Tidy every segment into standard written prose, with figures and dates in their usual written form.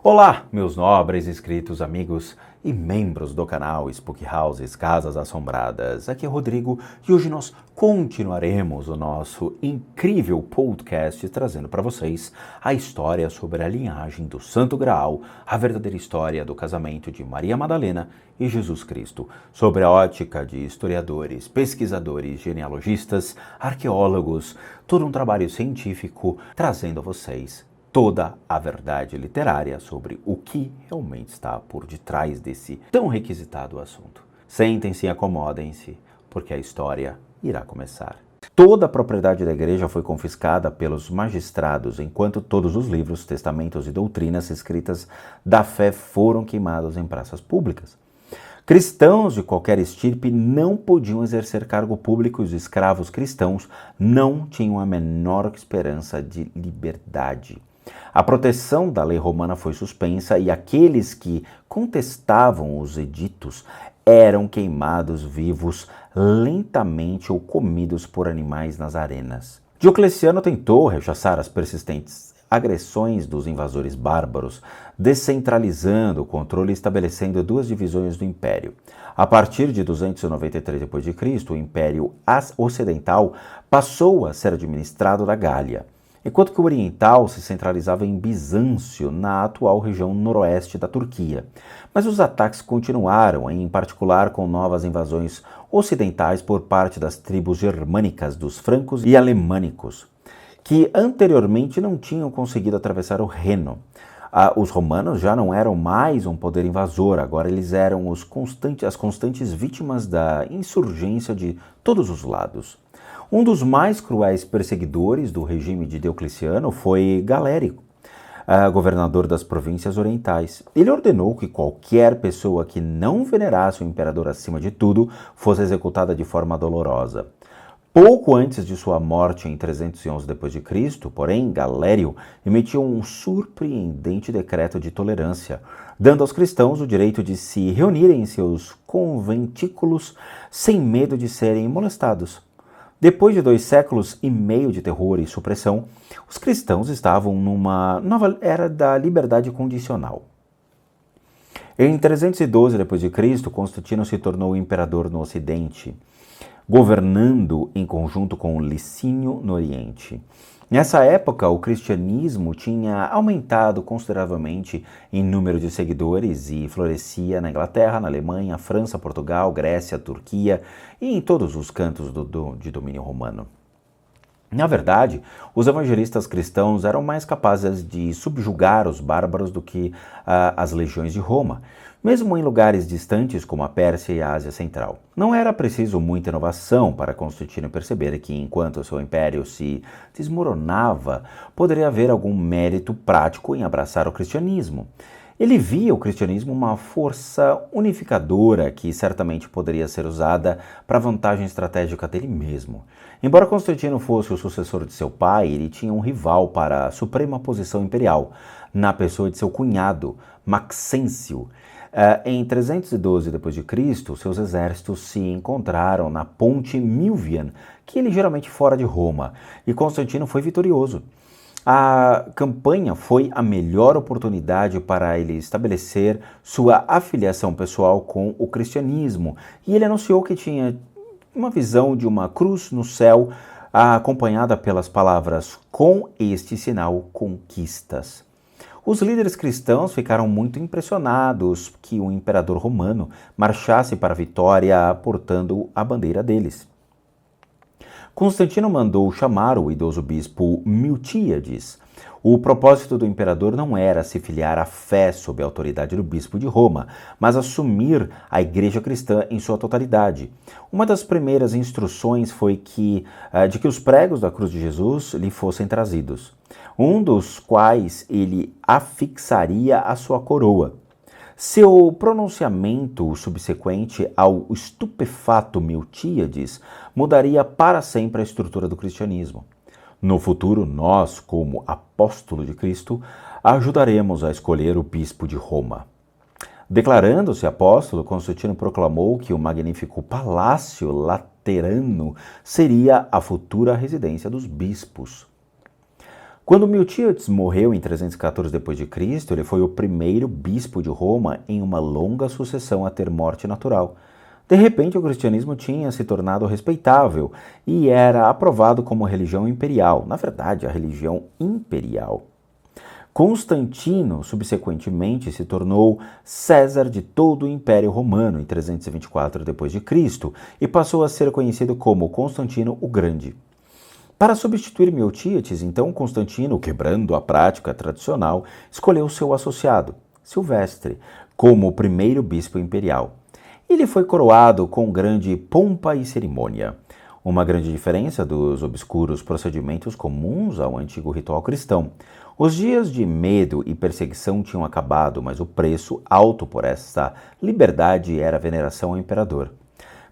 Olá, meus nobres inscritos, amigos e membros do canal Spook Houses, Casas Assombradas. Aqui é Rodrigo e hoje nós continuaremos o nosso incrível podcast trazendo para vocês a história sobre a linhagem do Santo Graal, a verdadeira história do casamento de Maria Madalena e Jesus Cristo, sobre a ótica de historiadores, pesquisadores, genealogistas, arqueólogos, todo um trabalho científico trazendo a vocês toda a verdade literária sobre o que realmente está por detrás desse tão requisitado assunto. Sentem-se e acomodem-se, porque a história irá começar. Toda a propriedade da igreja foi confiscada pelos magistrados, enquanto todos os livros, testamentos e doutrinas escritas da fé foram queimados em praças públicas. Cristãos de qualquer estirpe não podiam exercer cargo público e os escravos cristãos não tinham a menor esperança de liberdade. A proteção da lei romana foi suspensa e aqueles que contestavam os editos eram queimados vivos lentamente ou comidos por animais nas arenas. Diocleciano tentou rechaçar as persistentes agressões dos invasores bárbaros, descentralizando o controle e estabelecendo duas divisões do Império. A partir de 293 d.C., o Império Ocidental passou a ser administrado da Gália, enquanto que o Oriental se centralizava em Bizâncio, na atual região noroeste da Turquia. Mas os ataques continuaram, em particular com novas invasões ocidentais por parte das tribos germânicas dos francos e alemânicos, que anteriormente não tinham conseguido atravessar o Reno. Os romanos já não eram mais um poder invasor, agora eles eram as constantes vítimas da insurgência de todos os lados. Um dos mais cruéis perseguidores do regime de Diocleciano foi Galérico, governador das províncias orientais. Ele ordenou que qualquer pessoa que não venerasse o imperador acima de tudo fosse executada de forma dolorosa. Pouco antes de sua morte, em 311 d.C., porém, Galério emitiu um surpreendente decreto de tolerância, dando aos cristãos o direito de se reunirem em seus conventículos sem medo de serem molestados. Depois de 2 séculos e meio de terror e supressão, os cristãos estavam numa nova era da liberdade condicional. Em 312 d.C., Constantino se tornou imperador no Ocidente, governando em conjunto com Licínio no Oriente. Nessa época, o cristianismo tinha aumentado consideravelmente em número de seguidores e florescia na Inglaterra, na Alemanha, França, Portugal, Grécia, Turquia e em todos os cantos de domínio romano. Na verdade, os evangelistas cristãos eram mais capazes de subjugar os bárbaros do que as legiões de Roma, mesmo em lugares distantes como a Pérsia e a Ásia Central. Não era preciso muita inovação para Constantino perceber que, enquanto seu império se desmoronava, poderia haver algum mérito prático em abraçar o cristianismo. Ele via o cristianismo uma força unificadora que certamente poderia ser usada para a vantagem estratégica dele mesmo. Embora Constantino fosse o sucessor de seu pai, ele tinha um rival para a suprema posição imperial, na pessoa de seu cunhado, Maxêncio. Em 312 d.C., seus exércitos se encontraram na ponte Milvian, que é ligeiramente fora de Roma, e Constantino foi vitorioso. A campanha foi a melhor oportunidade para ele estabelecer sua afiliação pessoal com o cristianismo, e ele anunciou que tinha uma visão de uma cruz no céu, acompanhada pelas palavras "com este sinal conquistas". Os líderes cristãos ficaram muito impressionados que o imperador romano marchasse para a vitória portando a bandeira deles. Constantino mandou chamar o idoso bispo Miltíades. O propósito do imperador não era se filiar à fé sob a autoridade do bispo de Roma, mas assumir a igreja cristã em sua totalidade. Uma das primeiras instruções foi de que os pregos da cruz de Jesus lhe fossem trazidos, um dos quais ele afixaria à sua coroa. Seu pronunciamento subsequente ao estupefato Miltíades mudaria para sempre a estrutura do cristianismo. No futuro, nós, como apóstolo de Cristo, ajudaremos a escolher o bispo de Roma. Declarando-se apóstolo, Constantino proclamou que o magnífico Palácio Laterano seria a futura residência dos bispos. Quando Miltíades morreu em 314 d.C., ele foi o primeiro bispo de Roma em uma longa sucessão a ter morte natural. De repente, o cristianismo tinha se tornado respeitável e era aprovado como religião imperial, na verdade, a religião imperial. Constantino, subsequentemente, se tornou César de todo o Império Romano em 324 d.C. e passou a ser conhecido como Constantino o Grande. Para substituir Miltíades, então Constantino, quebrando a prática tradicional, escolheu seu associado, Silvestre, como o primeiro bispo imperial. Ele foi coroado com grande pompa e cerimônia. Uma grande diferença dos obscuros procedimentos comuns ao antigo ritual cristão. Os dias de medo e perseguição tinham acabado, mas o preço alto por essa liberdade era a veneração ao imperador.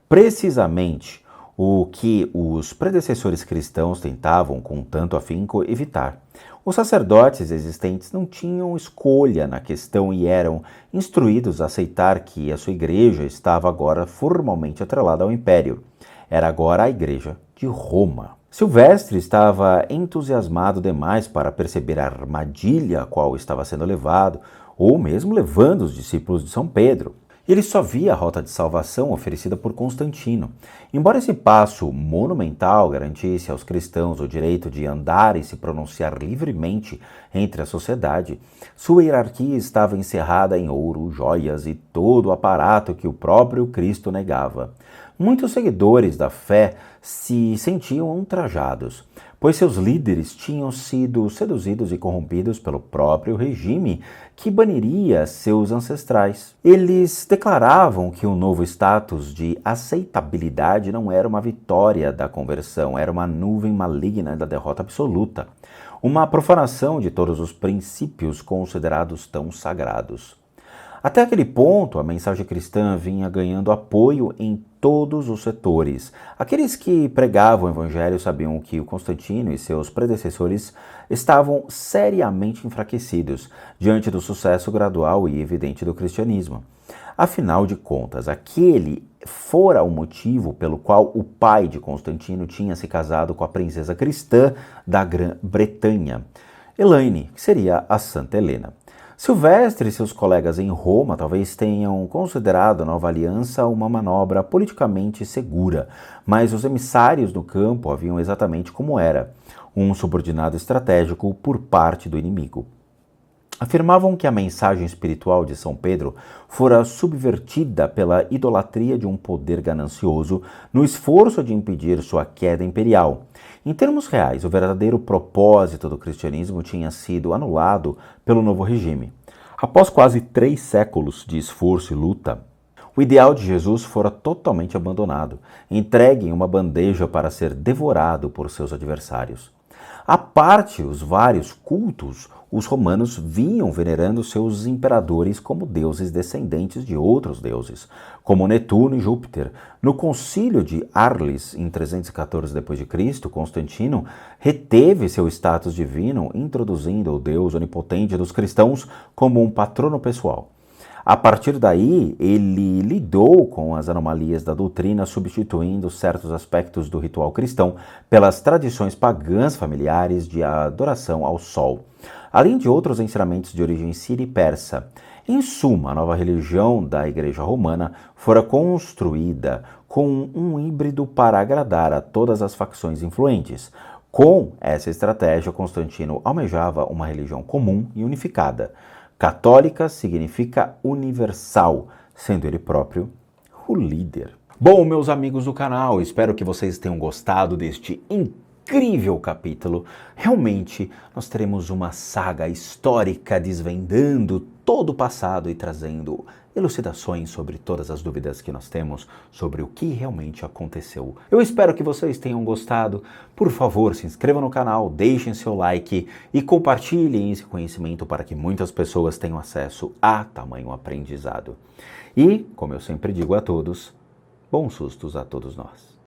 Precisamente o que os predecessores cristãos tentavam com tanto afinco evitar. Os sacerdotes existentes não tinham escolha na questão e eram instruídos a aceitar que a sua igreja estava agora formalmente atrelada ao império. Era agora a igreja de Roma. Silvestre estava entusiasmado demais para perceber a armadilha a qual estava sendo levado, ou mesmo levando os discípulos de São Pedro. Ele só via a rota de salvação oferecida por Constantino. Embora esse passo monumental garantisse aos cristãos o direito de andar e se pronunciar livremente entre a sociedade, sua hierarquia estava encerrada em ouro, joias e todo o aparato que o próprio Cristo negava. Muitos seguidores da fé se sentiam ultrajados, pois seus líderes tinham sido seduzidos e corrompidos pelo próprio regime que baniria seus ancestrais. Eles declaravam que o novo status de aceitabilidade não era uma vitória da conversão, era uma nuvem maligna da derrota absoluta, uma profanação de todos os princípios considerados tão sagrados. Até aquele ponto, a mensagem cristã vinha ganhando apoio em todos os setores. Aqueles que pregavam o evangelho sabiam que o Constantino e seus predecessores estavam seriamente enfraquecidos diante do sucesso gradual e evidente do cristianismo. Afinal de contas, aquele fora o motivo pelo qual o pai de Constantino tinha se casado com a princesa cristã da Grã-Bretanha, Elaine, que seria a Santa Helena. Silvestre e seus colegas em Roma talvez tenham considerado a nova aliança uma manobra politicamente segura, mas os emissários do campo a viam exatamente como era, um subordinado estratégico por parte do inimigo. Afirmavam que a mensagem espiritual de São Pedro fora subvertida pela idolatria de um poder ganancioso no esforço de impedir sua queda imperial. Em termos reais, o verdadeiro propósito do cristianismo tinha sido anulado pelo novo regime. Após quase 3 séculos de esforço e luta, o ideal de Jesus fora totalmente abandonado, entregue em uma bandeja para ser devorado por seus adversários. À parte os vários cultos, os romanos vinham venerando seus imperadores como deuses descendentes de outros deuses, como Netuno e Júpiter. No concílio de Arles, em 314 d.C., Constantino reteve seu status divino, introduzindo o Deus onipotente dos cristãos como um patrono pessoal. A partir daí, ele lidou com as anomalias da doutrina, substituindo certos aspectos do ritual cristão pelas tradições pagãs familiares de adoração ao sol, além de outros ensinamentos de origem síria e persa. Em suma, a nova religião da Igreja Romana fora construída com um híbrido para agradar a todas as facções influentes. Com essa estratégia, Constantino almejava uma religião comum e unificada. Católica significa universal, sendo ele próprio o líder. Bom, meus amigos do canal, espero que vocês tenham gostado deste incrível capítulo. Realmente, nós teremos uma saga histórica desvendando todo o passado e trazendo elucidações sobre todas as dúvidas que nós temos sobre o que realmente aconteceu. Eu espero que vocês tenham gostado. Por favor, se inscrevam no canal, deixem seu like e compartilhem esse conhecimento para que muitas pessoas tenham acesso a tamanho aprendizado. E, como eu sempre digo a todos, bons sustos a todos nós.